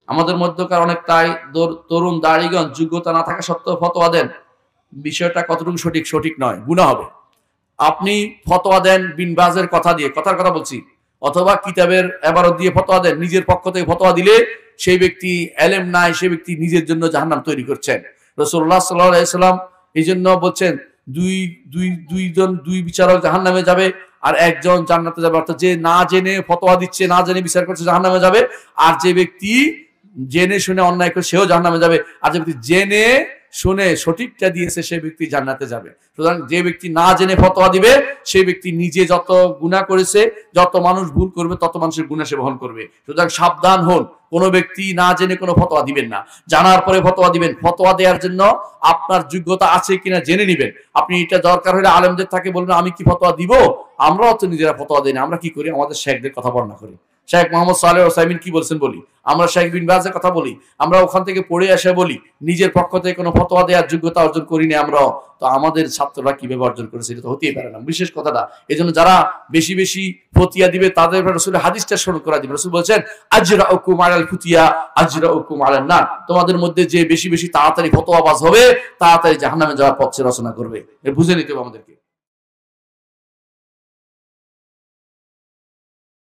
আমাদের মধ্যকার অনেকটাই তরুণ দাড়িগণ যোগ্যতা না থাকা সত্ত্বেও ফতোয়া দেন, বিষয়টা কতটুকু সঠিক? সঠিক নয়, গুনাহ হবে। আপনি ফতোয়া দেন বিন বাজের কথা দিয়ে, কথার কথা বলছি, অথবা কিতাবের এবারত দিয়ে ফতোয়া দেন, নিজের পক্ষ থেকে ফতোয়া দিলে সেই ব্যক্তি এলেম নাই, সেই ব্যক্তি নিজের জন্য জাহান্নাম তৈরি করছেন। রাসূলুল্লাহ সাল্লাল্লাহু আলাইহি ওয়াসাল্লাম এই জন্য বলছেন দুই বিচারক জাহান্নামে যাবে আর একজন জান্নাতে যাবে। অর্থাৎ যে না জেনে ফতোয়া দিচ্ছে, না জেনে বিচার করছে, জাহান্নামে যাবে। আর যে ব্যক্তি জেনে শুনে অন্যায় করে সেও জাহান্নামে যাবে। আর যে ব্যক্তি জেনে শুনে সঠিকটা দিয়েছে সেই ব্যক্তি জান্নাতে যাবে। সুতরাং যে ব্যক্তি না জেনে ফতোয়া দিবে সেই ব্যক্তি নিজে যত গুনাহ করেছে, যত মানুষ ভুল করবে তত মানুষের গুনাহ সে বহন করবে। সুতরাং সাবধান হন, কোন ব্যক্তি না জেনে কোনো ফতোয়া দিবেন না, জানার পরে ফতোয়া দিবেন। ফতোয়া দেওয়ার জন্য আপনার যোগ্যতা আছে কিনা জেনে নেবেন। আপনি এটা দরকার হলে আলেমদের থাকে বলবেন আমি কি ফতোয়া দিব। আমরাও তো নিজেরা ফতোয়া দিই না, আমরা কি করি? আমাদের শেখদের কথা বর্ণনা করি। শেখ মোহাম্মদ সালেহ ওসাইমিন কি বলছেন বলি, আমরা শেখ বিন বাজের কথা বলি, আমরা ওখান থেকে পড়ে আসে বলি। নিজের পক্ষ থেকে কোনো ফতোয়া দেওয়ার যোগ্যতা অর্জন করিনি আমরাও। তো আমাদের ছাত্ররা কিভাবে অর্জন করেছে এটা তো হতেই পারে না, বিশেষ কথাটা। এই জন্য যারা বেশি বেশি ফতিয়া দিবে তাদের রাসূলের হাদিসটা স্মরণ করা দিবে। রাসূল বলছেন আজরাউকুম আলাল ফুতিয়া আজরাউকুম আলান নার, তোমাদের মধ্যে যে বেশি বেশি তাড়াতাড়ি ফতোয়াবাজ হবে তাড়াতাড়ি জাহান্নামে যাওয়ার পথ রচনা করবে। বুঝে নিতে হবে আমাদেরকে।